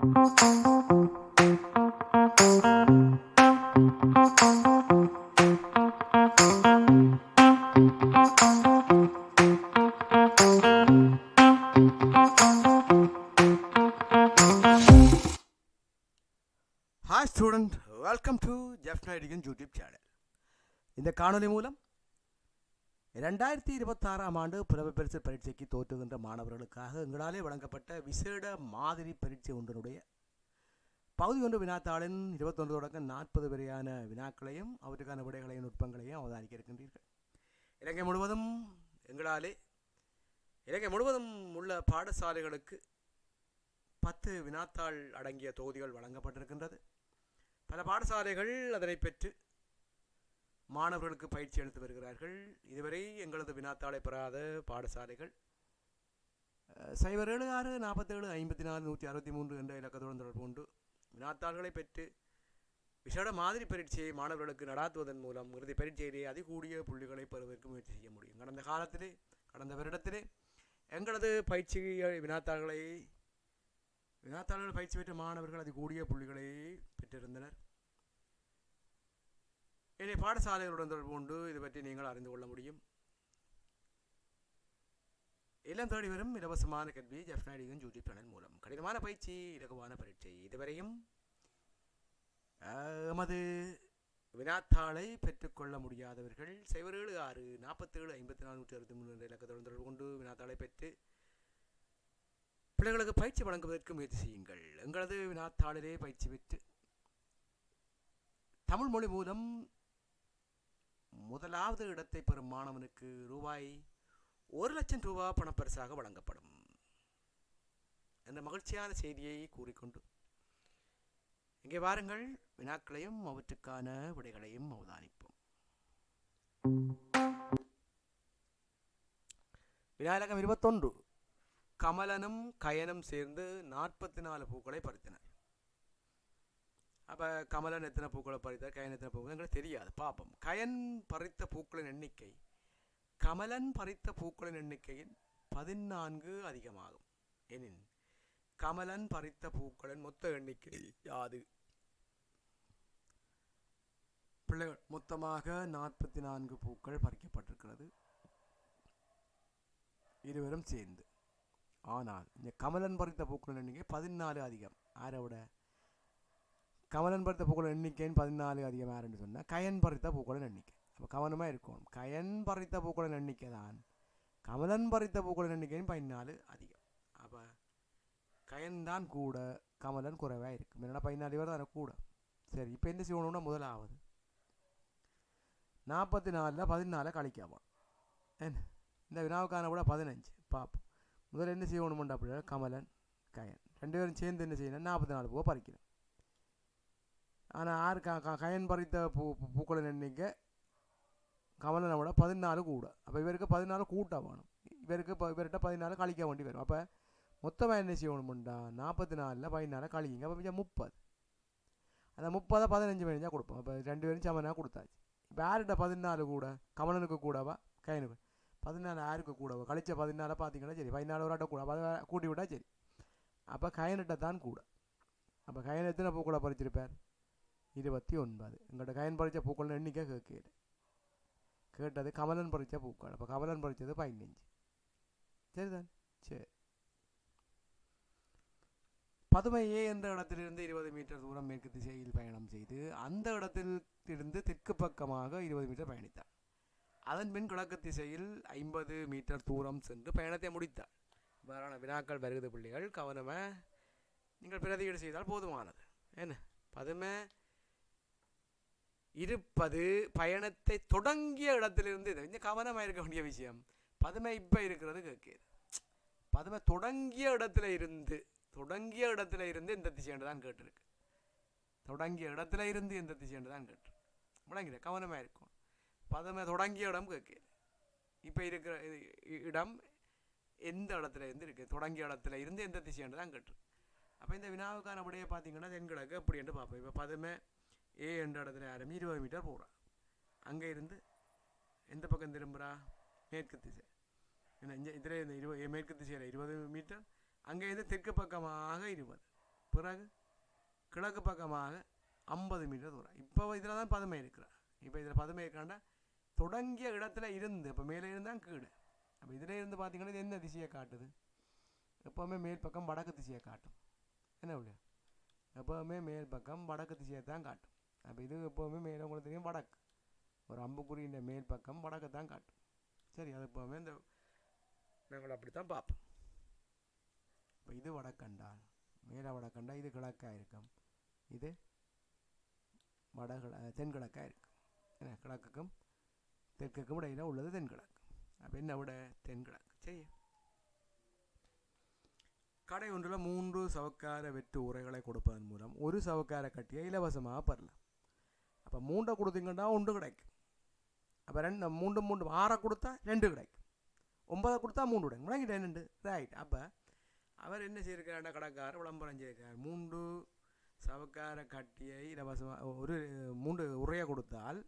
Hi student, welcome to Jeff Naidigan YouTube channel. இந்த காணொலி மூலம் 2026ஆம் ஆண்டு புலமை பரிசு பரீட்சைக்கு தோற்றுகின்ற மாணவர்களுக்காக எங்களாலே வழங்கப்பட்ட விசேட மாதிரி பரீட்சை ஒன்றினுடைய பகுதி ஒன்று வினாத்தாளின் 21 தொடக்கம் 40 வரையான வினாக்களையும் அவற்றுக்கான விடைகளையும் நுட்பங்களையும் அவதானிக்க இருக்கின்றீர்கள். இலங்கை முழுவதும் உள்ள பாடசாலைகளுக்கு 10 வினாத்தாள் அடங்கிய தொகுதிகள் வழங்கப்பட்டிருக்கின்றது. பல பாடசாலைகள் அதனை பெற்று மாணவர்களுக்கு பயிற்சி அளித்து வருகிறார்கள். இதுவரை எங்களது வினாத்தாளை பெறாத பாடசாலைகள் 0764475463 என்ற இலக்கத்துடன் தொடர்பு கொண்டு வினாத்தாள்களை பெற்று விசேட மாதிரி பரீட்சையை மாணவர்களுக்கு நடாத்துவதன் மூலம் இறுதி பரீட்சையிலே அதிகூடிய புள்ளிகளை பெறுவதற்கு முயற்சி செய்ய முடியும். கடந்த வருடத்திலே எங்களது பயிற்சி வினாத்தாள்கள் பயிற்சி பெற்ற மாணவர்கள் அதிகூடிய புள்ளிகளை பெற்றிருந்தனர். இனி பாடசாலைகளுடன் தொடர்பு கொண்டு இது பற்றி நீங்கள் அறிந்து கொள்ள முடியும். இல்லம் தேடி வரும் இலவசமான கல்வி ஜெஃப் நைடிகன் யூடியூப் சேனல் மூலம் கடினமான பயிற்சி, இலகுவான பரீட்சை. இதுவரையும் எமது வினாத்தாளை பெற்றுக்கொள்ள முடியாதவர்கள் 0764475463 என்ற இலக்கத்துடன் தொடர்பு கொண்டு வினாத்தாளை பெற்று பிள்ளைகளுக்கு பயிற்சி வழங்குவதற்கு முயற்சி செய்யுங்கள். எங்களது வினாத்தாளிலே பயிற்சி பெற்று தமிழ் மொழி மூலம் முதலாவது இடத்தை பெறும் மாணவனுக்கு ₹1,00,000 பணப்பரிசாக வழங்கப்படும் என்ற மகிழ்ச்சியான செய்தியை கூறிக்கொண்டு இங்கே வாருங்கள், வினாக்களையும் அவற்றுக்கான விடைகளையும் அவதானிப்போம். வினா இலக்கம் 21. கமலனும் கயனும் சேர்ந்து 44 பூக்களை பறித்தனர். அப்போ கமலன் எத்தனை பூக்களை பறித்தார், கயன் எத்தனை பூக்கள் எங்களுக்கு தெரியாது. பார்ப்போம். கயன் பறித்த பூக்களின் எண்ணிக்கை கமலன் பறித்த பூக்களின் எண்ணிக்கையில் 14 அதிகமாகும் எனின் கமலன் பறித்த பூக்களின் மொத்த எண்ணிக்கை யாது? பிள்ளைகள், மொத்தமாக 44 பூக்கள் பறிக்கப்பட்டிருக்கிறது இருவரும் சேர்ந்து. ஆனால் இந்த கமலன் பறித்த பூக்களின் எண்ணிக்கை 14 அதிகம். ஆரோட? கமலன் பறித்த பூக்களின் எண்ணிக்கைன்னு 14 அதிகம். யாருன்னு சொன்னால் கயன் பறித்த பூக்களின் எண்ணிக்கை. அப்போ கவனமாக இருக்கும். கயன் பறித்த பூக்களின் எண்ணிக்கை தான் கமலன் பறித்த பூக்களின் எண்ணிக்கைன்னு 14 அதிகம். அப்போ கயன் தான் கூட, கமலன் குறைவாக இருக்கும். என்னடா 14 பேர் தானே கூட. சரி, இப்போ என்ன செய்யணும்னா முதலாவது 44ல் 14 கழிக்காமல் என்ன இந்த வினாவுக்கான கூட 15 பார்ப்போம். முதல்ல என்ன செய்யணும்டா அப்படின்னா கமலன் கயன் 2 பேரும் சேர்ந்து என்ன செய்யணும், 44 பூவை பறிக்கணும். ஆனால் யார் கயன் பறித்த பூக்களின் எண்ணிக்கை கமலனை விட 14 கூட. அப்போ இவருக்கு 14 கூட்டாக வேணும். இவர்கிட்ட 14 கழிக்க வேண்டி வரும். அப்போ மொத்தமாக என்ன செய்யணும்டா 44ல் 14 கழிங்க. அப்போ மிச்சம் 30. அந்த 30 15 பதினஞ்சா கொடுப்போம். அப்போ 2 பேரும் சமனாக கொடுத்தாச்சு. இப்போ யார்கிட்ட 14 கூட? கமலனுக்கு கூடவா கயனுக்கு? 14 யாருக்கு கூடவா? கழிச்ச 14 பார்த்தீங்கன்னா சரி, 14 ஒரு ஆட்ட கூட, அதை கூட்டி விட்டால் சரி. அப்போ கயனிட்ட தான் கூட. அப்போ கயன் எத்தனை பூக்களை பறிச்சிருப்பார்? 29. எங்கள்கிட்ட கயன் பறித்த பூக்கள் எண்ணிக்கை கேட்டது கமலன் பறித்த பூக்கள். அப்போ கமலன் பறித்தது 15. சரிதான். சரி, பதுமை ஏ என்ற இடத்திலிருந்து 20 மீட்டர் தூரம் மேற்கு திசையில் பயணம் செய்து அந்த இடத்திலிருந்து தெற்கு பக்கமாக 20 மீட்டர் பயணித்தார். அதன் பின் கிழக்கு திசையில் 50 மீட்டர் தூரம் சென்று பயணத்தை முடித்தார். இவ்வாறான வினாக்கள் வருகிறது பிள்ளைகள். கவனமாக நீங்கள் பிரதியீடு செய்தால் போதுமானது. என்ன பதுமை இருப்பது பயணத்தை தொடங்கிய இடத்திலிருந்து. இது கொஞ்சம் கவனமாக இருக்க வேண்டிய விஷயம். பதுமை இப்போ இருக்கிறது கேட்குது. பதுமை தொடங்கிய இடத்துல இருந்து எந்த திசைன்னு தான் கேட்டிருக்கு. தொடங்கிய இடத்துல இருந்து எந்த திசைன்னு தான் கேட்டிருக்கு. முழங்கிற கவனமாக இருக்கும். பதுமை தொடங்கிய இடம் கேட்குது. இப்போ இருக்கிற இடம் எந்த இடத்துல இருந்து இருக்குது? தொடங்கிய இடத்துல இருந்து எந்த திசைன்னு தான் கேட்டிருக்கு. அப்போ இந்த வினாவுக்கான விடையை பார்த்தீங்கன்னா தென்கிழக்கு அப்படி என்று பார்ப்போம். இப்போ பதுமை ஏ என்ற இடத்துல ஆரம்பி 20 மீட்டர் போகிறான். அங்கே இருந்து எந்த பக்கம் திரும்புகிறா? மேற்கு திசை. ஏன்னா இதில் இந்த மேற்கு திசையில் 20 மீட்டர், அங்கே இருந்து தெற்கு பக்கமாக 20. பிறகு கிழக்கு பக்கமாக 50 மீட்டர் தூரம். இப்போ இதில் தான் பதுமை இருக்கிறார். இப்போ இதில் பதுமை இருக்காண்டா தொடங்கிய இடத்துல இருந்து இப்போ மேலே இருந்தால் கீழே. அப்போ இதில் இருந்து பார்த்தீங்கன்னா இது என்ன திசையை காட்டுது? எப்போவுமே மேல் பக்கம் வடக்கு திசையை காட்டும். என்ன இல்லையா? எப்போவுமே மேல் பக்கம் வடக்கு திசையை தான் காட்டும். அப்போ இது எப்போவுமே மேலே உங்களுக்கு தெரியும் வடக்கு. ஒரு அம்புக்குறியின் மேல் பக்கம் வடக்கு தான் காட்டும். சரி, அது எப்போவுமே இந்த நாங்கள் அப்படி தான் பார்ப்போம். இப்போ இது வடக்கண்டா, மேலே வடக்கண்டா, இது கிழக்காக இருக்கும், இது தென்கிழக்காக இருக்கும். ஏன்னா கிழக்குக்கும் தெற்குக்கும் இடையில உள்ளது தென்கிழக்கு. அப்போ என்ன விட தென்கிழக்கு. சரி, கடை ஒன்றில் 3 சவக்கார வெற்று உரைகளை கொடுப்பதன் மூலம் ஒரு சவக்கார கட்டியை இலவசமாக பெறலாம். அப்போ 3 கொடுத்தீங்கன்னா 1 கிடைக்கும். அப்போ 3 6 கொடுத்தா 2 கிடைக்கும். 9 கொடுத்தா 3 கிடைக்கும். முடங்கிட்ட 2 ரைட். அப்போ அவர் என்ன செய்யிருக்காருன்னா கடைக்காரர் விளம்பரம் செய்யிருக்கார். 3 சவக்கார கட்டியை இலவசமாக ஒரு 3 உரையை கொடுத்தால்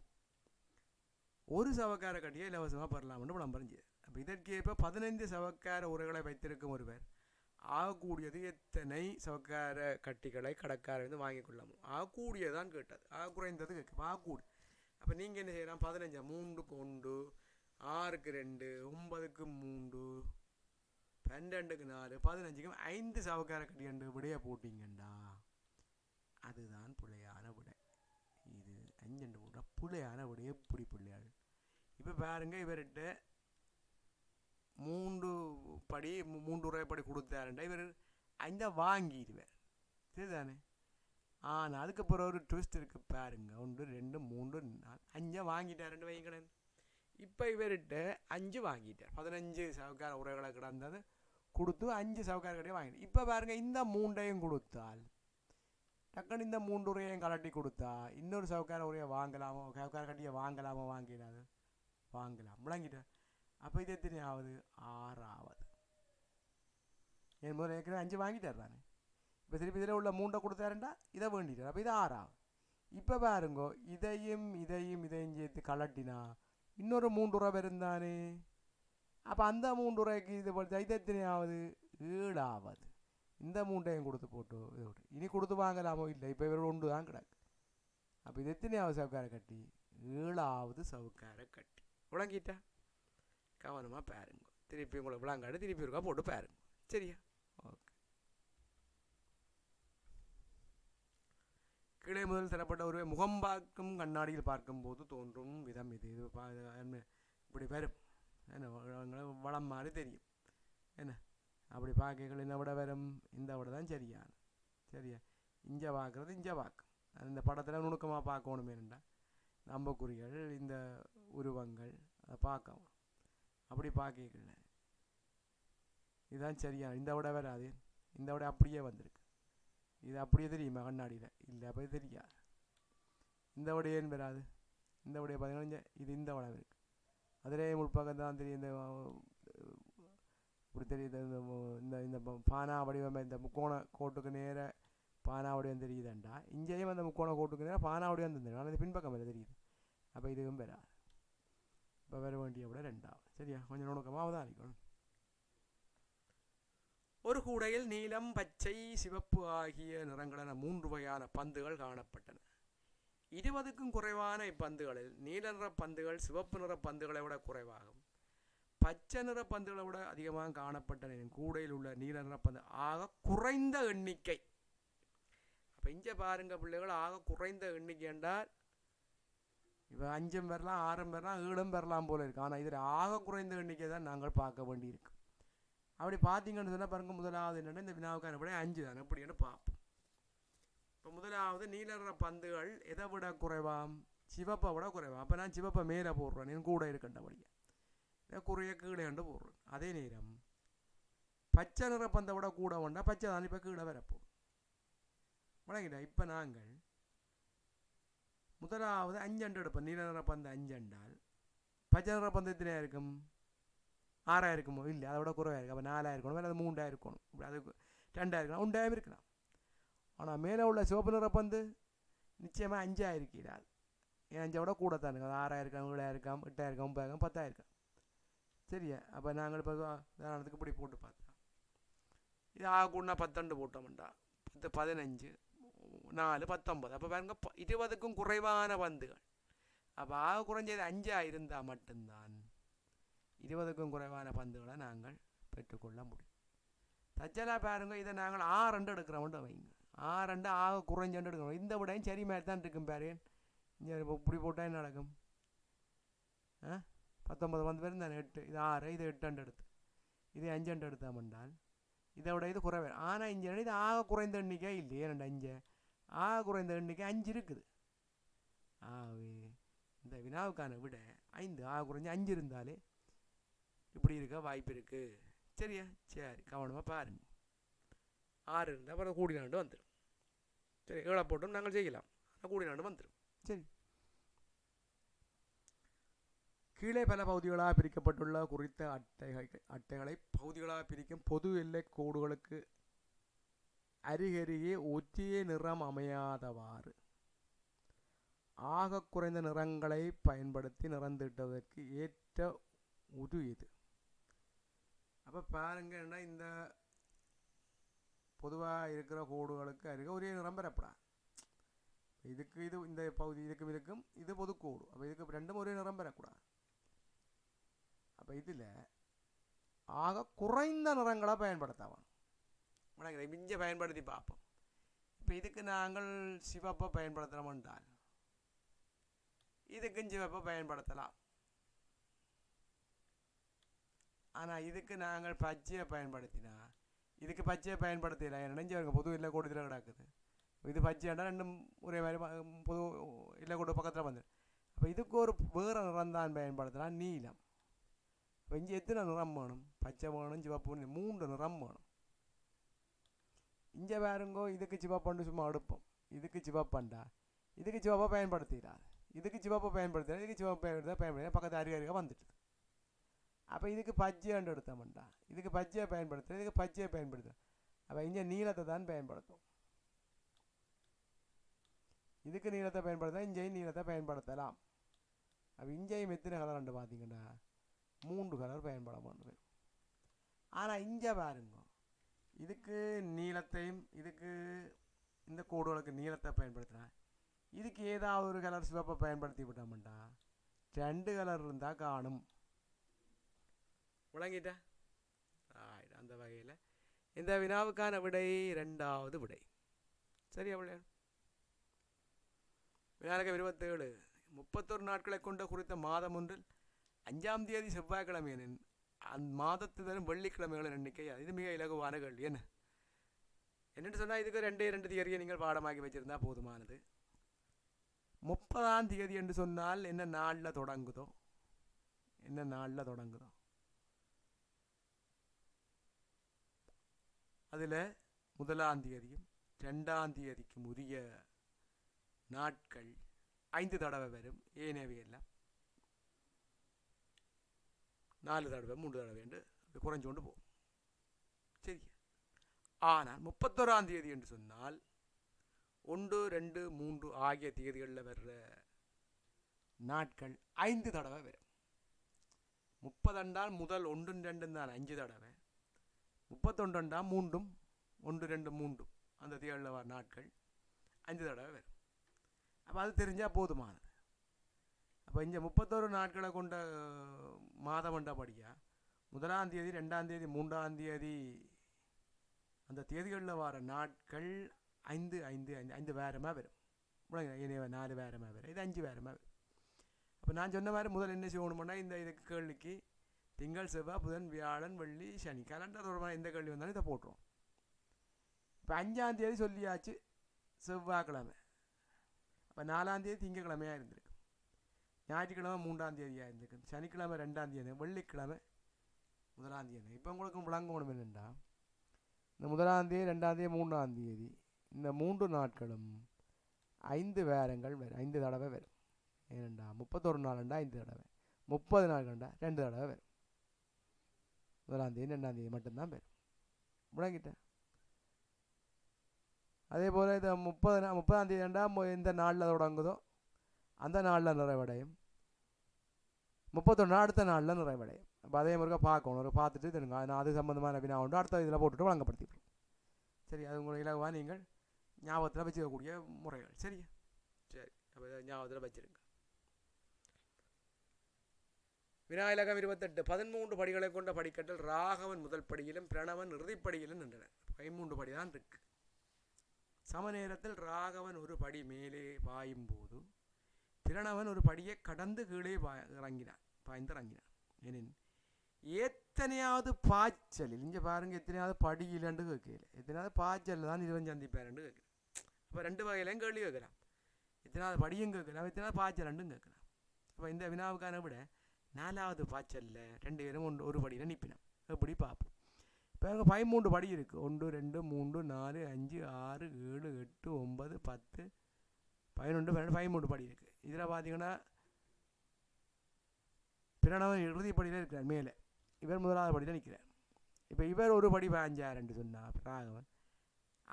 ஒரு சவக்கார கட்டியை இலவசமாக பெறலாம்னு விளம்பரம் செய்யுது. அப்போ இதற்கேற்ப 15 சவக்கார உரைகளை வைத்திருக்கும் ஒருவர் ஆகக்கூடியது எத்தனை சவக்கார கட்டிகளை கடைக்காரர் வந்து வாங்கி கொள்ளாமல்? ஆகக்கூடியதான் கேட்டது, ஆக குறைந்தது கேட்கும். ஆகக்கூடி. அப்போ நீங்கள் என்ன செய்யலாம்? 15 3க்கு 1, 6க்கு 2, 9க்கு 3, 12க்கு 4, 15க்கு 5 சவக்கார கட்டி 2 விடையை போட்டிங்கண்டா அதுதான் பிள்ளையான விடை. இது 5 போட்டா பிள்ளையான விடை. எப்படி பிள்ளையாள்? இப்போ பாருங்க, இவர்கிட்ட 3 படி 3 ரூபாய் கொடுத்தாருண்டா இவர் 5 வாங்கிடுவார். சரிதானே? ஆனால் அதுக்கப்புறம் ஒரு ட்விஸ்ட் இருக்குது பாருங்க. 1 2 3 4 5 வாங்கிட்டாருன்னு வைங்களேன். இப்போ இவர்கிட்ட 5 வாங்கிட்டார். 15 சவக்கார உரைகளை கிடந்தது கொடுத்து 5 சவக்கார கட்டியை வாங்கிட்டு. இப்போ பாருங்க, இந்த 3ஐயும் கொடுத்தால் டக்குன்னு இந்த 3 உரையையும் கலட்டி கொடுத்தா இன்னொரு சவக்கார உரையை வாங்கலாமோ? சவக்கார கட்டியை வாங்கலாமோ? வாங்கிடாது, வாங்கலாம். விளங்கிட்டேன். அப்போ இது எத்தனையாவது? 6ஆவது. என் முதல்ல ஏற்கனவே 5 வாங்கிட்டார் தானே. இப்போ திருப்பி இதில் உள்ள 3 கொடுத்தாருண்டா இதை வேண்டிட்டார். அப்போ இது 6ஆவது. இப்போ பாருங்கோ, இதையும் சேர்த்து கலட்டினா இன்னொரு 3 ரூபா வருந்தானே. அப்போ அந்த 3 ரூபாய்க்கு இது போட்டு இது எத்தனையாவது? 7ஆவது. இந்த 3ஐயும் கொடுத்து போட்டு இதை விட்டு இனி கொடுத்து வாங்கலாமோ? இல்லை. இப்போ இவர் 1 தான் கிடக்கு. அப்போ இது எத்தனையாவது சவுக்கார கட்டி? 7ஆவது சவுக்கார கட்டி. விளங்கிட்டா? கவனமாக பாருங்க. திருப்பி உங்களை விளங்காடு திருப்பி இருக்கா போட்டு பாருங்க. சரியா? ஓகே. கீழே முதல் தரப்பட்ட ஒரு முகம்பாக்கும் கண்ணாடியில் பார்க்கும்போது தோன்றும் விதம் இது. இது இப்படி வரும். என்ன வளம் மாதிரி தெரியும். என்ன அப்படி பார்க்கல என்ன விட வரும்? இந்த விட தான் சரியான. சரியா? இங்கே பார்க்குறது இங்கே பார்க்கும். இந்த படத்தில் நுணுக்கமாக பார்க்கணுமேண்டா நம்பக்குறிகள் இந்த உருவங்கள் அதை பார்க்கவும். அப்படி பார்க்கல இதுதான் சரியான. இந்த விட வராது. இந்த விட அப்படியே வந்திருக்கு. இது அப்படியே தெரியுமா கண்ணாடியில்? இல்லை. அப்போ தெரியாது. இந்த விட ஏன் வராது? இந்த விடைய பார்த்தீங்கன்னா இது இந்த வளம் இருக்குது. அதிலே முற்பக்கம் தான் தெரியும். இந்த இப்படி தெரியுது. இந்த இந்த பானா வடிவம் இந்த முக்கோண கோட்டுக்கு நேர பானா வடிவம் தெரியுதுண்டா. இங்கேயும் அந்த முக்கோண கோட்டுக்கு நேரம் பானா வடிவம் தெரியும். ஆனால் இது பின்பக்கம் வேறு தெரியுது. அப்போ இதுவும் வராது. இப்போ வர வேண்டிய விட 2ஆவது. சரியா? கொஞ்சம் நுணுக்கமாக தான் இருக்கணும். ஒரு கூடையில் நீலம், பச்சை, சிவப்பு ஆகிய நிறங்களான 3 வகையான பந்துகள் காணப்பட்டன. 20க்கும் குறைவான இப்பந்துகளில் நீல நிற பந்துகள் சிவப்பு நிற பந்துகளை விட குறைவாகும், பச்சை நிற பந்துகளை விட அதிகமாக காணப்பட்டன. கூடையில் உள்ள நீல நிற பந்து ஆக குறைந்த எண்ணிக்கை. அப்போ இங்கே பாருங்க பிள்ளைகள், ஆக குறைந்த எண்ணிக்கை என்றால் இப்போ 5 வரலாம், 6 வரலாம், 7 வரலாம் போல இருக்கு. ஆனால் இதில் ஆக குறைந்த எண்ணிக்கை தான் நாங்கள் பார்க்க வேண்டியிருக்கு. அப்படி பார்த்தீங்கன்னு சொன்னால் பாருங்க, முதலாவது என்னென்னா இந்த வினாவுக்கான விட 5 தான். எப்படின்னு பார்ப்போம். இப்போ முதலாவது நீல நிற பந்துகள் எதை விட குறைவாம்? சிவப்பை விட குறைவாம். அப்போ நான் சிவப்பை மேலே போடுறேன், என் கூட இருக்கின்றபடியே இதை குறைய கீழே கண்டு போடுறேன். அதே நேரம் பச்சை நிற பந்தை விட கூட வேண்டா, பச்சை தான் இப்போ கீழே வரப்போம். வணங்கிட்டா? இப்போ நாங்கள் முதலாவது 5 எடுப்போம். நீல நிற பந்து 5 என்றால் பச்சை நிற பந்து எத்தனையா இருக்கும்? 6 இருக்குமோ? இல்லை, அதை விட குறைவாக இருக்குது. அப்போ 4 இருக்கணும், அல்லது 3 இருக்கணும். இப்படி அது 2 இருக்கலாம், 1 இருக்கலாம். ஆனால் மேலே உள்ள சிவப்பு நிற பந்து நிச்சயமாக 5 இருக்கிறாது. ஏன் 5 விட கூட தான் இருக்கும். 6 இருக்காம், 7 இருக்காம், 8 இருக்காம், 9 இருக்காம், 10 இருக்காம். சரியா? அப்போ நாங்கள் இப்போ உதாரணத்துக்கு இப்படி போட்டு பார்த்தோம். இது ஆக கூடனா 10 போட்டோம்டா 15 4 19. அப்போ பாருங்க 20க்கும் குறைவான பந்துகள். அப்போ ஆக குறைஞ்சது 5 இருந்தால் மட்டும்தான் 20க்கும் குறைவான பந்துகளை நாங்கள் பெற்றுக்கொள்ள முடியும். தச்சலா பாருங்க, இதை நாங்கள் 6 எடுக்கிறோம்ட்டு வைங்க. 6 ஆக குறைஞ்சண்டு எடுக்கிறோம். இந்த விடையும் சரி மாதிரி தான் இருக்கும் பாரு. இங்கே இப்படி போட்டால் என்ன நடக்கும்? 19 பந்து பேர் தானே 8, இது 6, இது 8 எடுத்து, இது 5 எடுத்தாமண்டால் இதை விட இது குறைவே. ஆனால் இங்கே இது ஆக குறைந்த எண்ணிக்கை இல்லையே. 5 ஆக குறைந்த எண்ணிக்கை 5 இருக்குது. ஆகவே இந்த வினாவுக்கான விட 5 ஆக குறைஞ்ச 5 இருந்தாலே இப்படி இருக்க வாய்ப்பு இருக்குது. சரியா? சரி, கவனமாக பாருங்க. 6 இருந்தால் அப்புறம் கூடினாண்டு வந்துடும். சரி, 7 போட்டும் நாங்கள் செய்யலாம், கூடினாண்டு வந்துடும். சரி, கீழே பல பகுதிகளாக பிரிக்கப்பட்டுள்ள குறித்த அட்டைகளை பகுதிகளாக பிரிக்கும் பொது எல்லை கோடுகளுக்கு அருகருகே ஒற்றிய நிறம் அமையாதவாறு ஆக குறைந்த நிறங்களை பயன்படுத்தி நிறந்திட்டுவதற்கு ஏற்ற உரு இது. அப்போ பாருங்கன்னா, இந்த பொதுவாக இருக்கிற கோடுகளுக்கு அருகே ஒரே நிறம் பெறப்படாது. இதுக்கு இது இந்த பகுதி இதுக்கும் இது பொது கோடு. அப்போ இதுக்கு ரெண்டும் ஒரே நிறம் பெறக்கூடாது. அப்போ இதில் ஆக குறைந்த நிறங்களை பயன்படுத்தலாம். மிஞ்ச பயன்படுத்தி பார்ப்போம். இப்போ இதுக்கு நாங்கள் சிவப்பை பயன்படுத்துகிறோம் என்றால் இதுக்கும் சிவப்பை பயன்படுத்தலாம். ஆனால் இதுக்கு நாங்கள் பச்சையை பயன்படுத்தினா இதுக்கு பச்சையை பயன்படுத்தலாம். நினைஞ்சவங்க பொது இல்லை கூட்டத்தில் கிடக்குது. இது பச்சையாண்டா ரெண்டும் ஒரே மாதிரி பொது இல்லை கூட பக்கத்தில் வந்துடும். அப்போ இதுக்கு ஒரு வேறு நிறம் தான் பயன்படுத்தலாம், நீலம். இப்போ இங்கே எத்தனை நிறம் வேணும்? பச்சை வேணும், சிவப்பு வேணும், 3 நிறம் வேணும். இங்கே வேறுங்கோ இதுக்கு சிவப்பண்டு சும்மா எடுப்போம். இதுக்கு சிவப்பண்டா இதுக்கு சிவப்பை பயன்படுத்திடாது. இதுக்கு சிவப்பை பயன்படுத்தினா இதுக்கு சிவப்பு பயன்படுத்தினா பக்கத்து அருகே வந்துட்டு. அப்போ இதுக்கு பச்சையாண்டு எடுத்தோம்டா இதுக்கு பச்சையை பயன்படுத்துகிறேன், இதுக்கு பச்சையை பயன்படுத்துகிறேன். அப்போ இங்கே நீளத்தை தான் பயன்படுத்தும். இதுக்கு நீளத்தை பயன்படுத்தலாம், இங்கேயும் நீளத்தை பயன்படுத்தலாம். அப்போ இங்கேயும் எத்தனை கலர் ரெண்டு பார்த்தீங்கன்னா 3 கலர் பயன்பட வேண்டும். ஆனால் இங்கே பாருங்க, இதுக்கு நீளத்தையும் இதுக்கு இந்த கோடுகளுக்கு நீளத்தை பயன்படுத்தினா இதுக்கு ஏதாவது ஒரு கலர் சிவப்பை பயன்படுத்தி விட்டோம்டா 2 கலர் இருந்தால் காணும். விளங்கிட்டா? அந்த வகையில் இந்த வினாவுக்கான விடை 2வது விடை. சரி, அவ்வளோ. விநாயகம் 27 31 நாட்களை கொண்ட குறித்த மாதம் ஒன்றில் 5ஆம் தேதி செவ்வாய்க்கிழமையனின் அம்மாதத்து தரும் வெள்ளிக்கிழமைகளின் எண்ணிக்கை. இது மிக இலகுவான கேள்வி. என்னென்னு சொன்னால் இதுக்கு 2 திகதியை நீங்கள் பாடமாக்கி வச்சுருந்தா போதுமானது. 30ஆம் தேதி என்று சொன்னால் என்ன நாளில் தொடங்குதோ அதில் 1ஆம் தேதியும் 2ஆம் தேதிக்கும் உரிய நாட்கள் 5 தடவை வரும். ஏனவே எல்லாம் 4 தடவை 3 தடவை என்று குறைஞ்சு கொண்டு போகும். சரி. ஆனால் 31ஆம் தேதி என்று சொன்னால் 1, 2, 3 ஆகிய தேதிகளில் வர்ற நாட்கள் 5 தடவை வரும். 30 என்றால் முதல் 1, 2 தான் 5 தடவை. 31 என்றால் 3, 1, 2, 3 அந்த தேதிகளில் வர நாட்கள் 5 தடவை வரும். அப்போ அது தெரிஞ்சால் போதுமானது. அப்போ இங்கே 31 நாட்களை கொண்ட மாதம் என்றபடியாக 1ஆம் தேதி 2ஆம் தேதி 3ஆம் தேதி அந்த தேதிகளில் வர நாட்கள் 5 வேரமாக வரும். 4 வேரமாக வரும். இது 5 வேரமாக வரும். அப்போ நான் சொன்ன மாதிரி முதல் என்ன செய்யணும்னா இந்த இதுக்கு கேள்விக்கு திங்கள், செவ்வாய், புதன், வியாழன், வெள்ளி, சனி கலண்டர் தொடர்பான எந்த கேள்வி வந்தாலும் இதை போட்டுருவோம். இப்போ 5ஆம் தேதி சொல்லியாச்சு செவ்வாய்க்கிழமை. அப்போ 4ஆம் தேதி திங்கக்கிழமையாக இருந்திருக்கு, ஞாயிற்றுக்கிழமை 3ஆம் தேதியாக இருந்திருக்கு, சனிக்கிழமை 2ஆம் தேதி, வெள்ளிக்கிழமை 1ஆம் தேதி. இப்போ உங்களுக்கு விளங்கணும் என்னென்னா இந்த 1ஆம் தேதி 2ஆம் தேதி 3ஆம் தேதி இந்த 3 நாட்களும் 5 வேரங்கள் வரும், 5 தடவை வரும். ஏனண்டா 31 நாள்ண்டா 5 தடவை, 30 நாள்கண்டா 2 தடவை வரும். 1ஆம் தேதி 2ஆம் தேதி மட்டும்தான் வரும். விளங்கிட்டேன். அதே போல் இந்த 30ஆம் தேதி எந்த நாளில் தொடங்குதோ அந்த நாளில் நிறைவடையும். 31 அடுத்த நாளில் நிறைவடையும். அப்போ அதே மாதிரி பார்க்கணும், பார்த்துட்டு தெரியுங்க. நான் அது சம்மந்தமான வினா உண்டு அடுத்த இதில் போட்டுட்டு வழங்கப்படுத்திடுறோம். சரி, அது உங்களை இலகுவாக நீங்கள் ஞாபகத்தில் வச்சுக்கக்கூடிய முறைகள். சரியா? சரி, அப்போ ஞாபகத்தில் வச்சுருங்க. வினாயிலகம் 28. 13 படிகளை கொண்ட படிக்கட்டில் ராகவன் முதல் படியிலும் பிரணவன் இறுதிப்படியிலும் நின்றனர். 13 படி தான் இருக்கு. சம நேரத்தில் ராகவன் ஒரு படி மேலே பாயும் போது பிரணவன் ஒரு படியை கடந்து கீழே பாய்ந்து இறங்கினான். எனின் எத்தனையாவது பாய்ச்சலில், இங்கே பாருங்க, எத்தனையாவது படியிலண்டு கேட்கல, எத்தனையாவது பாய்ச்சல் தான் இருவன் சந்திப்பாருன்னு கேட்கலாம். அப்போ 2 வகையிலையும் கேள்வி கேட்கலாம். எத்தனாவது படியும் கேட்கலாம், எத்தனாவது பாய்ச்சல் ரெண்டும் கேட்கலாம். அப்போ இந்த வினாவுக்கான விட 4வது பாய்ச்சலில் 2 பேரும் ஒரு படியில் நிற்பினோம். எப்படி பார்ப்போம். இப்போ அங்கே 13 படி இருக்குது. 1 2 3 4 5 6 7 8 9 10 11 12 13 படி இருக்குது. இதில் பார்த்தீங்கன்னா பிரணவன் இறுதிப்படியில் இருக்கிறார் மேலே, இவர் முதலாவது படியில் நிற்கிறார். இப்போ இவர் ஒரு படி பாய்ஞ்சாருன்னு சொன்னார் ராகவன்,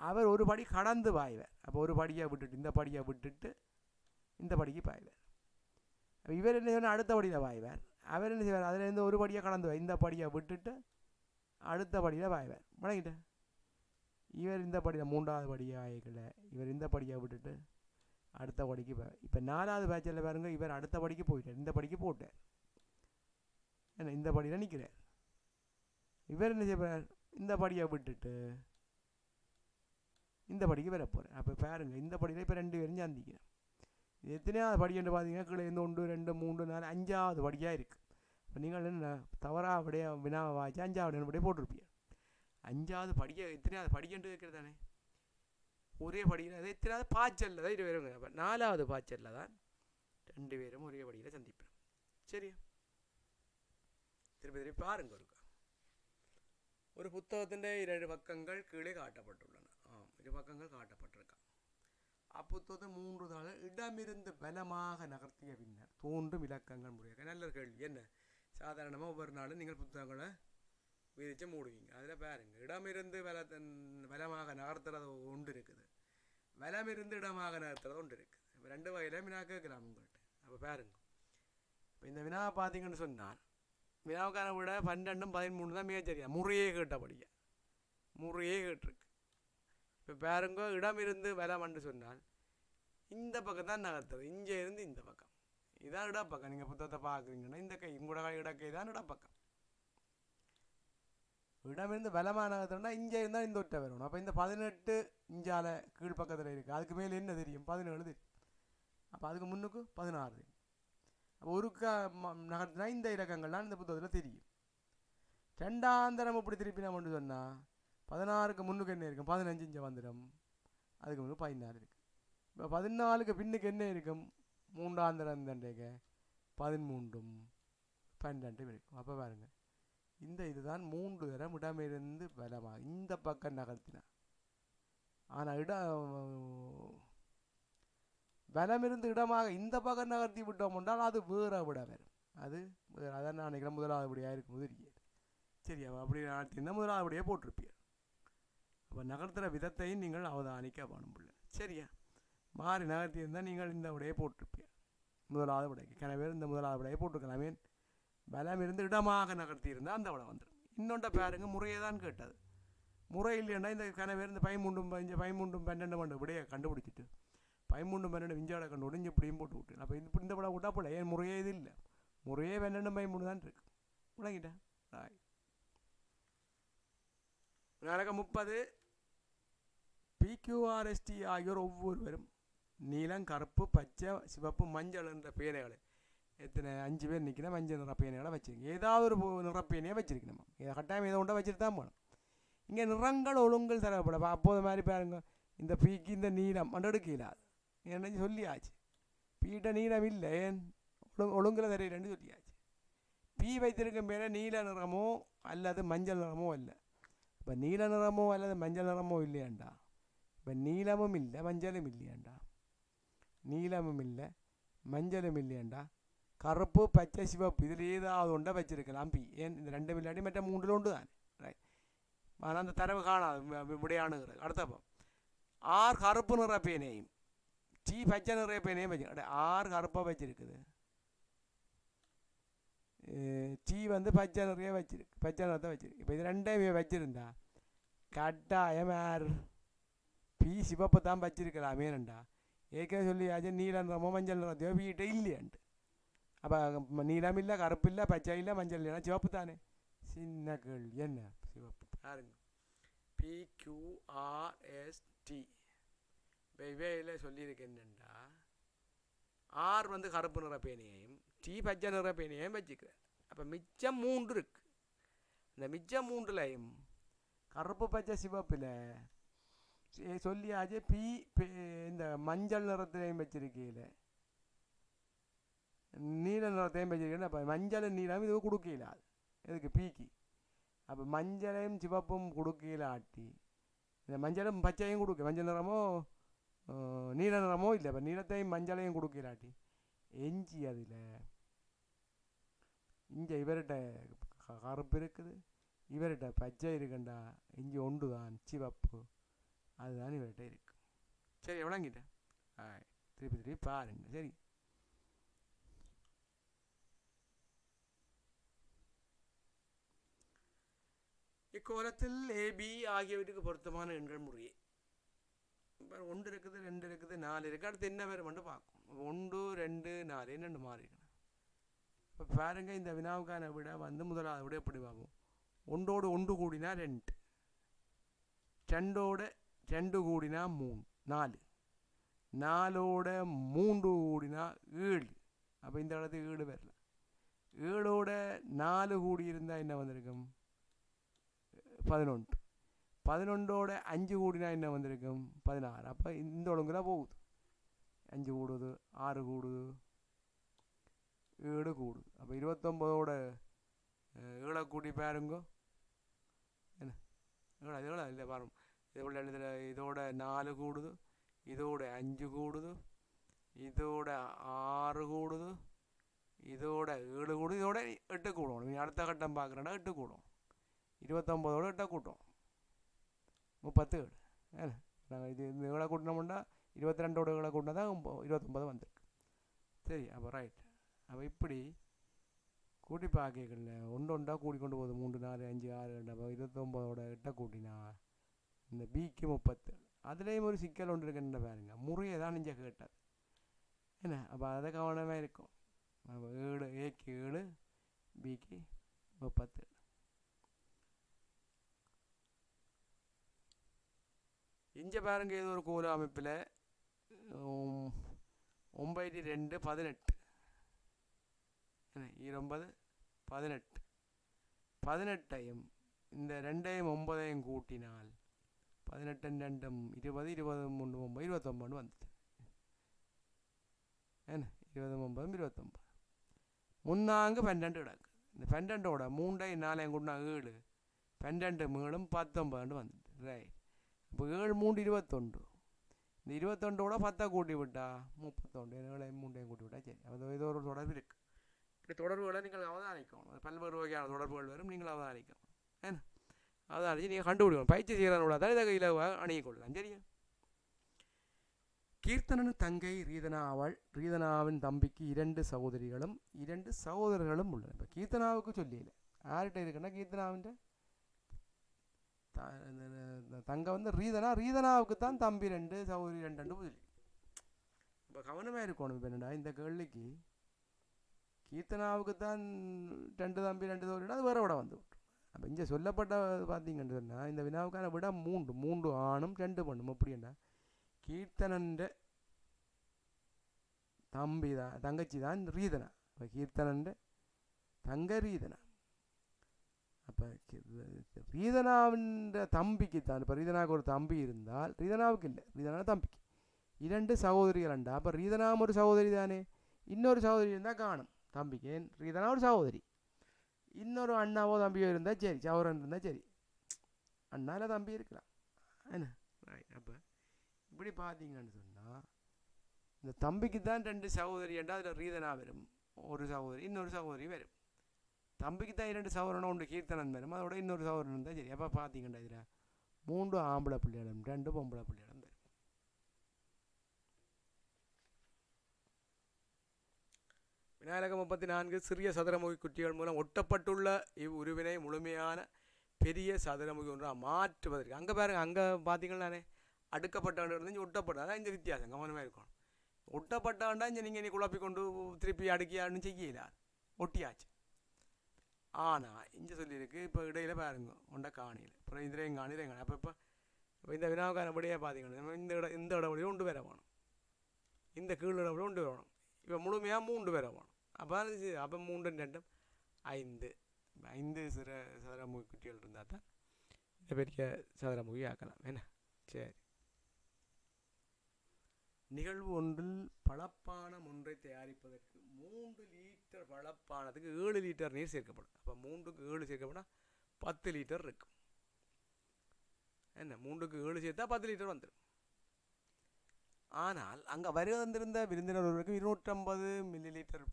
அவர் ஒரு படி கடந்து பாய்வார். அப்போ ஒரு படியை விட்டுட்டு இந்த படியை விட்டுட்டு இந்த படிக்கு பாய்வார். இவர் என்ன செய்வார், அடுத்த படியில் பாய்வார். அவர் என்ன செய்வார், அதுலேருந்து ஒரு படியை கடந்து இந்த படியை விட்டுட்டு அடுத்த படியில் பாய்வார். வணங்கிட்ட இவர் இந்த படியில் 3வது படியை ஆயிக்கல, இவர் இந்த படியை விட்டுட்டு அடுத்த படிக்கு இப்போ 4வது பேட்சில் பாருங்க, இவர் அடுத்த படிக்கு போயிட்டார், இந்த படிக்கு போட்டார், என்ன இந்த படியில் நிற்கிறார். இவர் என்ன செய்வார், இந்த படியை விட்டுட்டு இந்த படிக்கு வர போகிறார். அப்போ பாருங்க, இந்த படியில் இப்போ 2 பேரும் சந்திக்கிறேன். எத்தனையாவது படி என்று பார்த்தீங்கன்னா கீழே இருந்து 1 2 3 4 5வது படியாக இருக்குது. இப்போ நீங்கள் என்ன தவறாக அப்படியே வினாவை வாய்ச்சி 5வது படியே போட்டிருப்பீங்க. 5வது படியை எத்தனையாவது படிக்கன்று கேட்குறது தானே, ஒரே படியில் அது எத்தனாவது பாய்ச்சலில் தான் 2 பேரும். அப்போ 4வது பாய்ச்சலில் தான் 2 பேரும் ஒரே படியில் சந்திப்பேன். சரியா? திருப்பி பாருங்க. ஒரு புத்தகத்தின் 2 பக்கங்கள் கீழே காட்டப்பட்டுள்ளன. 2 பக்கங்கள் காட்டப்பட்டிருக்கான். அப்புத்தகத்தின் 3 தாள்கள் இடமிருந்து பலமாக நகர்த்திய பின்னர் தோன்றும் இலக்கங்கள் முறையாக. நல்ல கேள்வி. என்ன, சாதாரணமாக ஒவ்வொரு நாளும் நீங்கள் புத்தகங்களை விரித்து மூடுவீங்க. அதில் பாருங்க, இடமிருந்து பலமாக நகர்த்துறது ஒன்று இருக்குது, வலமிருந்து இடமாக நகர்த்துறது ஒன்று இருக்குது. இப்போ 2 வகையில் வினா கேட்கலாம் உங்கள்கிட்ட. அப்போ பாருங்க, இப்போ இந்த வினாவை பார்த்தீங்கன்னு சொன்னால் வினாவுக்கான விட 12 13 தான் மிகச்சரியா முறையே கேட்டபடியா முறையே கேட்டிருக்கு. இப்போ பாருங்க, இடமிருந்து வலம்னு சொன்னால் இந்த பக்கம் தான் நகர்த்துறது, இங்கே இருந்து இந்த பக்கம், இதான் இடப்பக்கம். நீங்கள் புத்தகத்தை பார்க்குறீங்கன்னா இந்த கை உங்களோட கை இடக்கை தான் இடப்பக்கம். இடமிருந்து பலமாக நகர்த்துறோம்னா இங்கே இருந்தால் இந்த ஒற்றை வரணும். அப்போ இந்த 18 இஞ்சால கீழ்ப்பக்கத்தில் இருக்குது, அதுக்கு மேலே என்ன தெரியும், 17 தெரியும். அப்போ அதுக்கு முன்னுக்கு 16 தெரியும். அப்போ ஒருக்கா நகர்த்தினா இந்த இலக்கங்கள்லாம் இந்த புத்தகத்தில் தெரியும். 2ஆம் தரம் இப்படி திருப்பி நம்ம ஒன்று சொன்னால் 16க்கு முன்னுக்கு என்ன இருக்கும், 15 இங்கே வந்துடும், அதுக்கு முன்னுக்கு 14 இருக்குது. இப்போ 14க்கு பின்னுக்கு என்ன இருக்கும், 3ஆம் தரம் தண்டேக்க 13 12 இருக்கும். அப்போ பாருங்கள், இந்த இதுதான் 3 தரம் இடமிருந்து பலமாக இந்த பக்கம் நகர்த்தினா. ஆனால் பலமிருந்து இடமாக இந்த பக்கம் நகர்த்தி விட்டோம் என்றால் அது வேற விட வரும். அது வேறு, அதான் நான் நினைக்கிறேன் 1வது படியாக இருக்கும் உதிரியே. சரியா? அப்படி நகர்த்தினா 1வது படியே போட்டிருப்பீங்க. அப்போ நகர்த்துகிற விதத்தையும் நீங்கள் அவதானிக்க வேணும் பிள்ளை. சரியா? மாறி நகர்த்தி இருந்தால் நீங்கள் இந்த விடையை போட்டிருப்பீங்க 1வது விடைக்கு. பேர் இந்த 1வது விடையை போட்டிருக்கலாமே. பலம் இருந்து இடமாக நகர்த்தி இருந்தால் அந்த விட வந்துடும். இன்னொன்றை பாருங்க, முறையை தான் கேட்டது. முறை இல்லைன்னா இந்த பேர் இந்த 13 15 12 விடையை கண்டுபிடிச்சிட்டு 13 12 விஞ்சாட கண்டு உடஞ்சி இப்படியும் போட்டு விட்டு. அப்போ இந்த விட விட்டா போல, ஏன் முறையே இது இல்லை, முறையே 12 13 தான் இருக்கு. விளங்கிட்டேன். ராய் நாளைக்கு 30 PQRST ஆகியோர் ஒவ்வொருவரும் நீலம் கருப்பு பச்சை சிவப்பு மஞ்சள் என்ற பேனைகளை எத்தனை 5 பேர் நிற்கணும், மஞ்சள் நிற பேனைகளை வச்சுருக்கணும். ஏதாவது ஒரு நிறப்பேனையை வச்சுருக்கணுமா, இதை கட்டாயம் ஏதோ ஒன்றை வச்சுட்டு தான் போகணும். இங்கே நிறங்கள் ஒழுங்கல் தரப்பட அப்போது மாதிரி பாருங்க, இந்த பீக்கு இந்த நீளம் எடுக்கலாது என்ன சொல்லியாச்சு. பீட்ட நீளம் இல்லை, ஏன் ஒழுங்கில் தெரியலன்னு சொல்லியாச்சு. பீ வைத்திருக்கும் பேரை நீல நிறமோ அல்லது மஞ்சள் நிறமோ இல்லை. இப்போ நீல நிறமோ அல்லது மஞ்சள் நிறமோ இல்லையாண்டா, இப்போ நீளமும் இல்லை மஞ்சளும் இல்லையாண்டா, நீளமும் இல்லை மஞ்சளும் இல்லையாண்டா, கருப்பு பச்சை சிவப்பு இதில் ஏதாவது ஒன்றை வச்சிருக்கலாம் பி. ஏன் இந்த 2 இல்லாட்டி மற்ற 3 ஒன்று தான். ரைட், ஆனால் அந்த தரவு காணாது விடையானுகிறது. அடுத்தப்போ 6 கருப்பு நிற பேனையும் டீ பச்சை நிற பேனையும் வச்சு 6 கருப்பாக வச்சிருக்குது, டீ வந்து பச்சை நிறைய வச்சிருக்கு, பச்சை நிறத்தை வச்சிருக்கு. இப்போ இது 2 வச்சுருந்தா கட்டாயம் யார் பி சிவப்பை தான் வச்சிருக்கலாம் ஏனண்டா ஏற்கனவே சொல்லியாச்சு நீல நிறமோ மஞ்சள் நிறத்தையோ வீட்டை இல்லையாண்டு அப்போ நீலம் இல்லை கருப்பு இல்லை பச்சை இல்லை மஞ்சள் இல்லைன்னா சிவப்பு தானே சின்ன கேள்வி என்ன சிவப்பு பாருங்க PQRST இவையில் சொல்லியிருக்கேன் என்னென்னா ஆர் வந்து கருப்பு நிற பேனையையும் டி பச்சை நிற பேனையையும் வச்சுக்கிறேன் அப்போ மிச்சம் 3 இருக்குது இந்த மிச்சம் 3லையும் கருப்பு பச்சை சிவப்பில் சொல்லியாச்சு இந்த மஞ்சள் நிறத்திலையும் வச்சிருக்கையில் நீல நிறத்தையும் வச்சிருக்கேன் அப்போ மஞ்சள் நீளம் இது கொடுக்கல அது எதுக்கு பீக்கு அப்போ மஞ்சளையும் சிவப்பும் கொடுக்கல ஆட்டி இந்த மஞ்சளும் பச்சையும் கொடுக்க மஞ்சள் நிறமோ நீல நிறமோ இல்லை இப்போ நீளத்தையும் மஞ்சளையும் கொடுக்கலாட்டி எஞ்சி அதில் இங்கே இவர்கிட்ட கருப்பு இருக்குது இவர்கிட்ட பச்சை இருக்குண்டா இஞ்சி ஒன்று தான் சிவப்பு அதுதான் இவர்கிட்ட இருக்கு சரி எவ்வளோங்கிட்ட திருப்பி பாருங்க சரி இக்கோலத்தில் AB ஆகியவற்றுக்கு பொருத்தமான எண்கள் முறையே இப்போ 1 இருக்குது 2 இருக்குது 4 இருக்குது அடுத்து என்ன பேர் மட்டும் பார்க்கும் 1 2 4 என்னென்று மாறிக்கணும் இப்போ பாருங்க இந்த வினாவுக்கான விட வந்து முதலாவது விட எப்படி பார்ப்போம் 1 1 கூடினா 2 2 2 கூடினா 3 4 4 3 கூடினா 7 அப்போ இந்த இடத்துக்கு 7 வரல 7 4 கூடி இருந்தால் என்ன வந்திருக்கும் 11 11 5 கூடினா என்ன வந்திருக்கும் 16 அப்போ இந்த ஒழுங்குல போகுது 5 கூடுது 6 கூடுது 7 கூடுது அப்போ 29 7 கூட்டி பாருங்க என்ன ஏழா இல்லை பாருங்க இதோட 4 கூடுது இதோட 5 கூடுது இதோட 6 கூடுது இதோட 7 கூடுது இதோட 8 கூடும் நீ அடுத்த கட்டம் பார்க்குறேன்னா 8 கூடும் 29 8 கூட்டம் 37 ஏன்னா நாங்கள் இது இந்த ஏழை கூட்டினோம்னா 22 ஏழை கூட்டினா தான் 29 வந்திருக்கு சரி அப்போ ரைட் அப்போ இப்படி கூட்டி பார்க்கல ஒன்றா கூடி கொண்டு போகுது 3 4 5 6 2 அப்போ 29 8 கூட்டினா இந்த பிக்கு 37 அதுலேயும் ஒரு சிக்கல் ஒன்று இருக்குன்னு பாருங்க முறையை தான் நீங்கள் கேட்டார் என்ன அப்போ அதை கவனமாக இருக்கும் அப்போ 7 ஏக்கு 7 பிக்கு 37 இங்கே பாருங்க ஏதோ ஒரு கோல அமைப்பில் 9 2 18 9 18 18ஐயும் இந்த 2ஐயும் 9ஐயும் கூட்டினால் 18 2 20 20 3 9 29 வந்துட்டு என்ன 29 29 முன்னாங்கு 12 கிடக்கு இந்த 12ஓட 3ஐயும் 4ஐயும் கூட்டினா 7 12 மேலும் 19 வந்துட்டு ரைட் இப்போ 7 3 21 இந்த 21ஓட 10 கூட்டி விட்டா 31 7ஐயும் 3ஐயும் கூட்டி விட்டா சரி அது ஏதோ ஒரு தொடர்பு இருக்குது இப்படி தொடர்புகளை நீங்கள் அவதானிக்கணும் பல்வேறு வகையான தொடர்புகள் வரும் நீங்கள் அவதானிக்கணும் ஏன்னா அவதானிச்சு நீங்கள் கண்டுபிடிக்கணும் பயிற்சி செய்கிறனோட தான் இதை இலவாக அணுகிக்கொள்ளலாம் சரியா கீர்த்தனன் தங்கை ரீதனா அவள் ரீதனாவின் தம்பிக்கு 2 சகோதரிகளும் 2 சகோதரர்களும் உள்ளன இப்போ கீர்த்தனாவுக்கு சொல்லியில யார்கிட்ட இருக்குன்னா கீர்த்தனாவின் தங்க வந்து ரீதனாவுக்கு தான் தம்பி 2 சகோதரி 2 புதிரி இப்போ கவனமாக இருக்கணும் இப்போ என்னடா இந்த கேள்விக்கு கீர்த்தனாவுக்கு தான் 2 தம்பி 2 சகோதரினா அது வேற விட வந்து அப்போ இங்கே சொல்லப்பட்ட பார்த்தீங்கன்னு சொன்னால் இந்த வினாவுக்கான விட 3 ஆணும் 2 பெண்ணும் அப்படின்னா கீர்த்தனன் தம்பி தான் தங்கச்சி தான் ரீதனா இப்போ கீர்த்தனன் தங்க ரீதனா அப்போ ரீதனாவின் தம்பிக்கு தான் இப்போ ரீதனாவுக்கு ஒரு தம்பி இருந்தால் ரீதனாவுக்கு இல்லை ரீதனா தம்பிக்கு 2 சகோதரிகள் உண்டா அப்போ ரீதனாவும் ஒரு சகோதரி தானே இன்னொரு சகோதரி இருந்தால் காணும் தம்பிக்கு ரீதனா ஒரு சகோதரி இன்னொரு அண்ணாவோ தம்பியோ இருந்தால் சரி சகோதரன் இருந்தால் சரி அண்ணால தம்பி இருக்கலாம் என்ன அப்போ இப்படி பார்த்தீங்கன்னு சொன்னால் இந்த தம்பிக்கு தான் 2 சகோதரி என்றால் அதில் ரீதனா வரும் ஒரு சகோதரி இன்னொரு சகோதரி வரும் தம்பிக்கு தான் 2 சகோதரனும் 1 கீர்த்தனன் வரும் அதோட இன்னொரு சகோதரன் இருந்தால் சரி அப்போ பார்த்தீங்கண்டா இதில் 3 ஆம்பளை பிள்ளைகளும் 2 பொம்பளை பிள்ளைகளும் வரும் விநாயகம் 34 சிறிய சதுரமுகி குட்டிகள் மூலம் ஒட்டப்பட்டுள்ள இவ்வுருவினை முழுமையான பெரிய சதுரமுகி ஒன்றாக மாற்றுவதற்கு அங்கே பாருங்கள், அங்கே பார்த்தீங்கன்னானே அடுக்கப்பட்ட இருந்து ஒட்டப்பட்ட, அதான் இந்த வித்தியாசம் கவனமாக இருக்கணும். ஒட்டப்பட்டாண்டா இங்கே நீங்கள் நீ குழப்பி கொண்டு திருப்பி அடுக்கியான்னு செய்யல, ஒட்டியாச்சு. ஆனால் இங்கே சொல்லியிருக்கு இப்போ இடையில பாருங்க ஒன்றை காணியில், அப்புறம் இதிலையும் காணியிலையும் காணி. இப்போ இந்த வினாவுக்கானபடியே பார்த்தீங்கன்னா இந்த இடவழியும் கொண்டு வர வேணும், இந்த கீழ் இடவழியும் கொண்டு வரணும். இப்போ முழுமையாக 3 பேரை வேணும். அப்போ 3 2 5 சதுரமுகி குட்டிகள் இருந்தால் தான் இந்த பெரிய சதுரமுகி ஆக்கலாம் என்ன. சரி, நிகழ்வு ஒன்றில் பழப்பானம் ஒன்றை தயாரிப்பதற்கு 3 லிட்டர் பழப்பானத்துக்கு 7 லிட்டர் நீர் சேர்க்கப்படும். அப்போ 3க்கு 7 சேர்க்கப்பட்டால் 10 லிட்டர் இருக்கும் என்ன. 3க்கு 7 சேர்த்தா 10 லிட்டர் வந்துடும். ஆனால் அங்கே வந்திருந்த விருந்தினர் ஒருவருக்கு 250 மில்லி லிட்டர்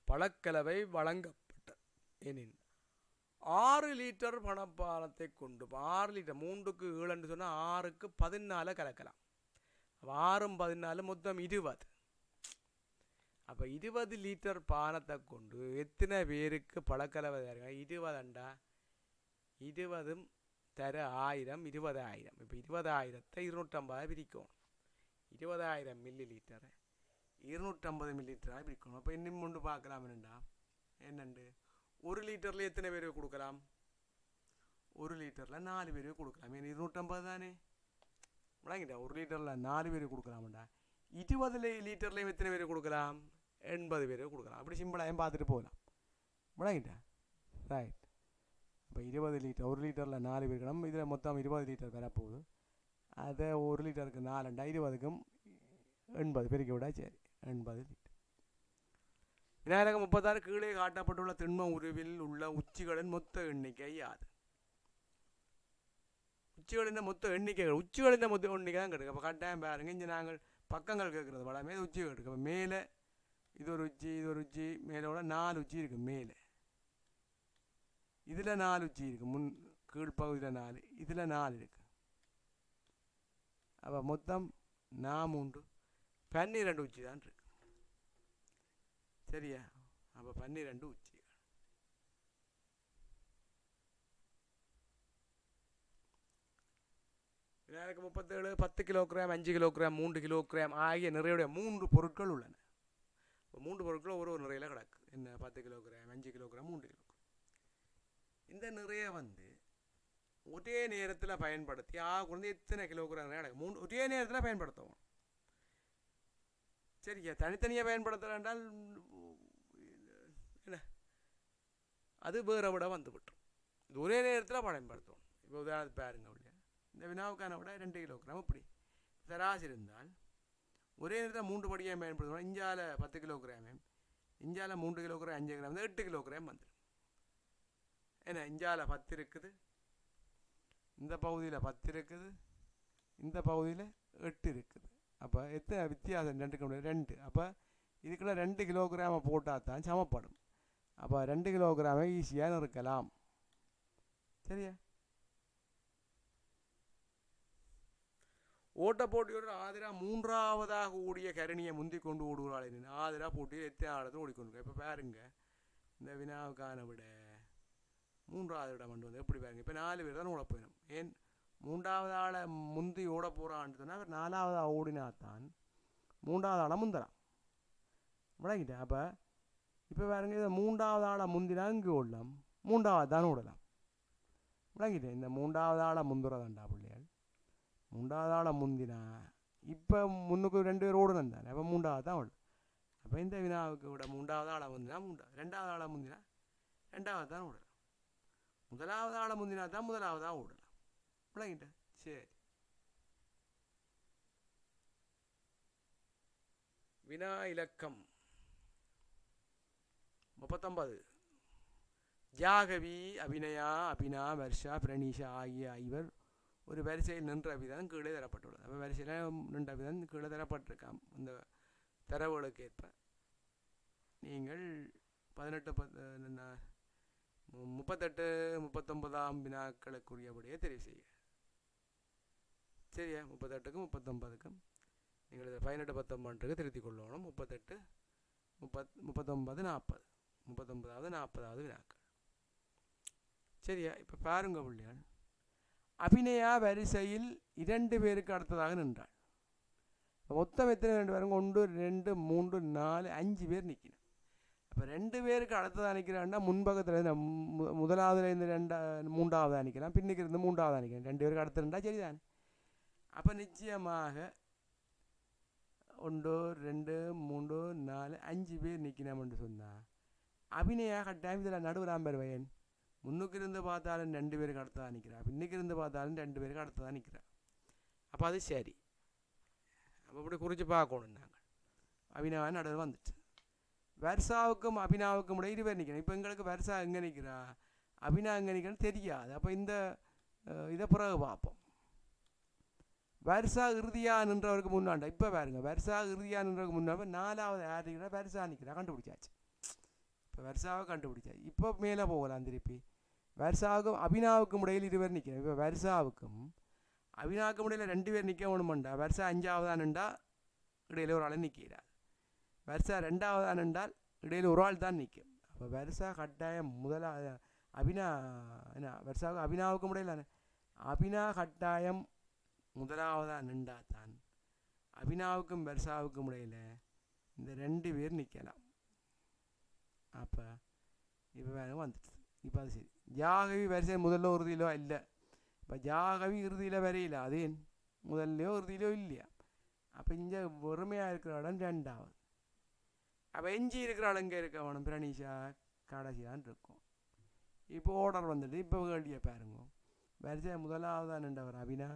பழக்கலவை வழங்கப்பட்ட எனின் 6 லிட்டர் பணப்பானத்தை கொண்டு 6 லிட்டர் 3க்கு 7 சொன்னால் 6க்கு 14 கலக்கலாம். அப்போ 6 14 மொத்தம் 20. அப்போ 20 லிட்டர் பானத்தை கொண்டு எத்தனை பேருக்கு பழக்கலவை தருங்க? 20 20 தர 1000 20,000. இப்போ 20,000த்தை 250 பிரிக்கும். 20,000 மில்லி லிட்டரை 250 மில்லி லிட்டராக பிரிக்கணும். அப்போ இன்னும் ஒன்று பார்க்கலாம் என்னண்டு 1 லிட்டரில் எத்தனை பேருக்கு கொடுக்கலாம்? 1 லிட்டரில் 4 பேருக்கு கொடுக்கலாம். ஏன்னா 250 தானே விளங்கிட்டா. 1 லிட்டரில் 4 பேருக்கு கொடுக்கலாம்டா. 20 லிட்டர்லேயும் எத்தனை பேருக்கு கொடுக்கலாம்? 80 பேருக்கு கொடுக்கலாம். அப்படி சிம்பிளாகவும் பார்த்துட்டு போகலாம். விளங்கிட்டா. ரைட். இப்போ 20 லிட்டர் 1 லிட்டரில் 4 பேருக்கு நம்ம இதில் மொத்தம் 20 லிட்டர் வரப்போகுது. அதை 1 லிட்டருக்கு 4 20க்கும் 80 பெருக்கி விட. சரி, 80 லிட்டர். விநாயகம் 36 கீழே காட்டப்பட்டுள்ள திண்ம உருவில் உள்ள உச்சிகளின் மொத்த எண்ணிக்கை யாது? உச்சிகளின் மொத்த எண்ணிக்கைகள் உச்சிகளின் மொத்த எண்ணிக்கை தான் கேட்கு. அப்போ கட்டாயம் பாருங்க, இங்கே நாங்கள் பக்கங்கள் கேட்குறது வளமே உச்சி கேட்கு. அப்போ மேலே இது ஒரு உச்சி இது ஒரு உச்சி, மேலோட 4 உச்சி இருக்குது. மேலே இதில் 4 உச்சி இருக்குது. கீழ்ப்பகுதியில் 4, இதில் 4 இருக்குது. அப்போ மொத்தம் 4 12 உச்சி தான் இருக்கு. சரியா? அப்போ 12 உச்சிகள். விநாயகருக்கு 37 10 கிலோகிராம் 5 கிலோகிராம் 3 கிலோகிராம் ஆகிய நிறையுடைய 3 பொருட்கள் உள்ளன. இப்போ 3 பொருட்கள் ஒரு நிறையில் கிடக்கு. என்ன? 10 கிலோகிராம் 5 கிலோகிராம் 3 கிலோகிராம். இந்த நிறைய ஒரே நேரத்தில் பயன்படுத்தி குறைந்த எத்தனை கிலோகிராம் கிடக்கு? ஒரே நேரத்தில் பயன்படுத்துவோம். சரியா? தனித்தனியாக பயன்படுத்தலாம் என்றால் என்ன, அது வேற விட வந்துவிட்டோம். இது ஒரே நேரத்தில் பயன்படுத்துவோம். இப்போ உதாரணத்துக்கு பாருங்க, அப்படியே இந்த வினாவுக்கான விட 2 கிலோகிராம் இப்படி சராசரி இருந்தால் ஒரே நேரத்தில் 3 படியாக பயன்படுத்துவோம். இஞ்சால 10 கிலோகிராம், இஞ்சால 3 கிலோகிராம் 5 கிராம் 8 கிலோகிராம் வந்துடும். ஏன்னா இஞ்சால 10 இருக்குது, இந்த பகுதியில் 10 இருக்குது, இந்த பகுதியில் 8 இருக்குது. அப்போ எத்தனை வித்தியாசம்? 2. அப்போ இதுக்குள்ள 2 கிலோகிராமை போட்டால் தான் சமப்படும். அப்போ 2 கிலோகிராமை ஈஸியாக இருக்கலாம். சரியா? ஓட்ட போட்டியோட ஆதிரா 3ஆவதாக ஓடிய கரணியை முந்தி கொண்டு ஓடுகிறாள். ஆதிரா போட்டியில் எத்தனை ஆழத்தில் ஓடிக்கொண்டு. இப்போ பாருங்க, இந்த வினாவுக்கான விட 3ஆவது இடம் வந்து எப்படி பாருங்க. இப்போ 4 பேர் தான் ஓட போயிடும். ஏன் 3ஆவது ஆளை முந்தி ஓட போகிறான்னு சொன்னால் அவர் 4ஆவது ஓடினாத்தான் 3ஆவது ஆளை முந்தலாம். விளங்கிட்டேன். அப்போ இப்போ பாருங்க, இதை 3ஆவது ஆளை முந்தினா இங்கே ஓடலாம், 3ஆவது தான் ஓடலாம். விளங்கிட்டேன். இந்த 3ஆவது ஆளை முந்துறதாண்டா பிள்ளைகள். 3ஆவது ஆளை முந்தினா இப்போ முன்னுக்கு 2 பேர் ஓடணும் தானே. அப்போ 3ஆவது தான் ஓடலாம். அப்போ இந்த வினாவுக்கு விட 3ஆவது ஆளை முந்தினா 2ஆவது ஆளை முந்தினா 2ஆவது தான் ஓடலாம். 1ஆவது ஆளை முந்தினா தான் 1ஆவதாக ஓடலாம். விளங்கிட்டேன். சரி, வினா இலக்கம் 39. ஜாகவி, அபிநயா, அபினா, வர்ஷா, பிரணீஷா ஆகிய 5 ஒரு வரிசையில் நின்ற விதம் கீழே தரப்பட்டுள்ளது. அப்போ வரிசையில் நின்ற விதம் கீழே தரப்பட்டிருக்காம். இந்த தரவுகளுக்கு ஏற்ப நீங்கள் 18 38 39ஆம் வினாக்களுக்குரியபடியே தெரிவு செய்ய. சரியா? 38க்கும் 39க்கும் நீங்கள் 18 19க்கு திருத்திக் கொள்ளணும். 38 39 40 39வது 40வது வினாக்கள். சரியா? இப்போ பாருங்க பிள்ளைகள், அபிநயா வரிசையில் 2 பேருக்கு அடுத்ததாக நின்றாள். மொத்தம் எத்தனை ரெண்டு பேருங்க? 1 2 3 4 5 பேர் நிற்கணும். அப்போ 2 பேருக்கு அடுத்ததாக நிற்கிறான்னா முன்பக்கத்தில் முதலாவதுல இருந்து மூன்றாவதாக நிற்கலாம், பின்னுக்கு இருந்து மூன்றாவதாக நிற்கலாம். 2 பேருக்கு அடுத்து இருந்தால் சரிதான். அப்போ நிச்சயமாக 1 2 3 4 5 பேர் நிற்கணும்னு சொன்னால் அபிநயா கட்டாயம் இதில் நடுவராம் பெறுவேன். முன்னுக்கு இருந்து பார்த்தாலும் 2 பேருக்கு அடுத்ததாக நிற்கிறா, பின்னுக்கு இருந்து பார்த்தாலும் 2 பேருக்கு அடுத்ததாக நிற்கிறா. அப்போ அது சரி. அப்போ இப்படி குறித்து பார்க்கணும். நாங்கள் அபிநயா நடுவர் வந்துட்டு வர்ஷாவுக்கும் அபினாவுக்கும் கூட 2 பேர் நிற்கணும். இப்போ எங்களுக்கு வர்ஷா எங்கே நிற்கிறா, அபினா எங்கே நிற்கிறன்னு தெரியாது. அப்போ இந்த இதை பிறகு பார்ப்போம். வர்ஷா இறுதியா நின்றவருக்கு முன்னாண்டா இப்போ பாருங்க, வர்ஷா இறுதியா நின்றவருக்கு முன்னாடி 4வது யார் நிற்கிறா? வர்ஷா நிற்கிறா. கண்டுபிடிச்சாச்சு. இப்போ வர்ஷாவை கண்டுபிடிச்சாச்சு. இப்போ மேலே போகலாம் திருப்பி. வர்ஷாவுக்கும் அபினாவுக்கும் இடையில் 2 பேர் நிற்கிறேன். இப்போ வர்ஷாவுக்கும் அபினாவுக்கும் இடையில் 2 பேர் நிற்க வேணுமெண்டா வர்ஷா 5ஆவதானுண்டா இடையில ஒரு ஆள் நிற்கிறார். வர்ஷா 2ஆவதானுண்டால் இடையில் ஒரு ஆள் தான் நிற்கும். அப்போ வர்ஷா கட்டாயம் முதலாவது அபினா என்ன வர்ஷாவுக்கும் அபினாவுக்கும் இடையில் அபினா கட்டாயம் முதலாவதாக நின்றா தான் அபினாவுக்கும் வர்ஷாவுக்கும் இடையில் இந்த 2 பேர் நிற்கலாம். அப்போ இப்போ வேணும் வந்துட்டு. இப்போ அது சரி. ஜாகவி வரிசை முதல்ல உறுதியிலோ இல்லை. இப்போ ஜாகவி இறுதியில் வரையில, அது முதல்லையோ இறுதியிலோ இல்லையா? அப்போ இங்கே வறுமையாக இருக்கிற இடம் 2ஆவது. அப்போ எஞ்சி இருக்கிற இடம் இங்கே இருக்க வேணும். பிரணீஷா கடைசியான் இருக்கும். இப்போ ஆர்டர் வந்துட்டு இப்போ கேள்வியை பாருங்க. வரிசை முதலாவதாக நின்றவர் அபினா,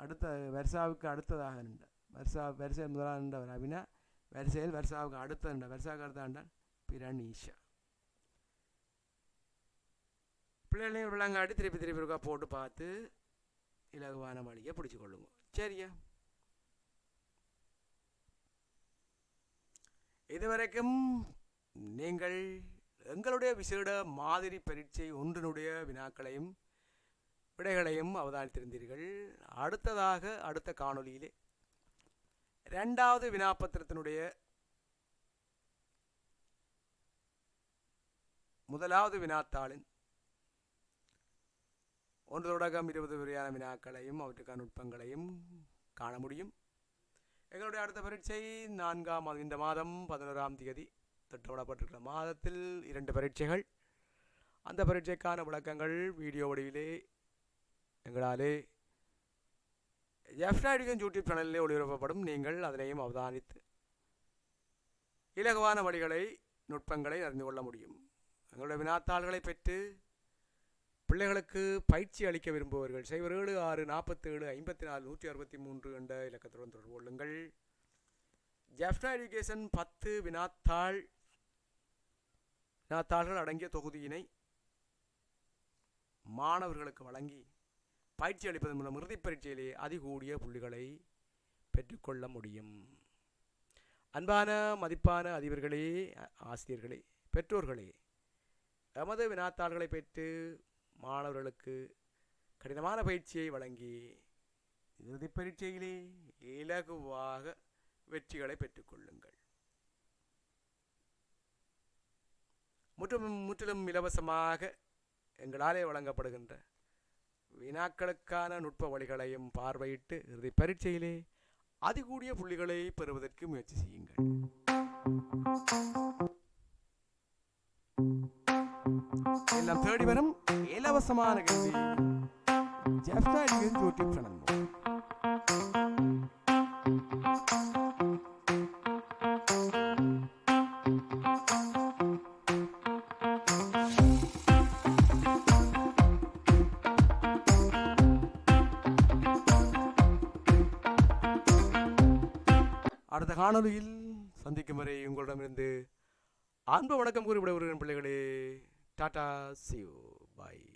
அடுத்த வர்ஷாவுக்கு அடுத்ததாக நின்றார். வரிசை முதலாக நின்றவர் அபினா, வரிசையில் வர்ஷாவுக்கு அடுத்த நின்றார். வர்ஷாவுக்கு அடுத்த நின்றார் பிரணீஷா. பிள்ளைகளையும் விளங்காட்டி திருப்பி திருப்பி இருக்கா போட்டு பார்த்து இலகுவான வழியை பிடிச்சி கொள்ளுங்க. சரியா? இதுவரைக்கும் நீங்கள் எங்களுடைய விசேட மாதிரி பரீட்சை ஒன்றினுடைய வினாக்களையும் விடைகளையும் அவதானித்திருந்தீர்கள். அடுத்ததாக அடுத்த காணொலியிலே 2வது வினாப்பத்திரத்தினுடைய 1வது வினாத்தாளின் 1 தொடக்கம் 20 வரையான வினாக்களையும் அவற்றுக்கான நுட்பங்களையும் காண முடியும். எங்களுடைய அடுத்த பரீட்சை 4ஆம் இந்த மாதம் 11ஆம் தேதி திட்டமிடப்பட்டிருக்கிற மாதத்தில் 2 பரீட்சைகள். அந்த பரீட்சைக்கான விளக்கங்கள் வீடியோ வடிவிலே எங்களாலே ஜெஃப்னா எஜுகேஷன் யூடியூப் சேனலிலே ஒளிபரப்பப்படும். நீங்கள் அதனையும் அவதானித்து இலகுவான வழிகளை நுட்பங்களை அறிந்து கொள்ள முடியும். எங்களுடைய வினாத்தாள்களை பெற்று பிள்ளைகளுக்கு பயிற்சி அளிக்க விரும்புபவர்கள் 0764475463 என்ற இலக்கத்துடன் தொடர்பு கொள்ளுங்கள். ஜெஃப்னா எஜுகேஷன் 10 வினாத்தாள்கள் அடங்கிய தொகுதியினை மாணவர்களுக்கு வழங்கி பயிற்சி அளிப்பதன் மூலம் இறுதிப் பரீட்சையிலே அதிகூடிய புள்ளிகளை பெற்றுக்கொள்ள முடியும். அன்பான மதிப்பான அதிபர்களே, ஆசிரியர்களே, பெற்றோர்களே, எமது வினாத்தாள்களை பெற்று மாணவர்களுக்கு கடினமான பயிற்சியை வழங்கி இறுதிப் பரீட்சையிலே இலகுவாக வெற்றிகளை பெற்றுக்கொள்ளுங்கள். முற்றிலும் இலவசமாக எங்களாலே வழங்கப்படுகின்ற வினாக்களுக்கான நுட்ப வழிகளையும் பார்வையிட்டு இறுதிப் பரீட்சையிலே அதிகூடிய புள்ளிகளை பெறுவதற்கு முயற்சி செய்யுங்கள். எல்லாம் தேடி வரும் இலவசமான கல்வி ஜெஃப்னா எஜுகேஷன் யூடியூப் சேனல். அடுத்த காணொலியில் சந்திக்கும் வரை உங்களிடமிருந்து அன்பு வணக்கம் கூறி விட வருகிறேன் பிள்ளைகளே. Tata, see you, bye.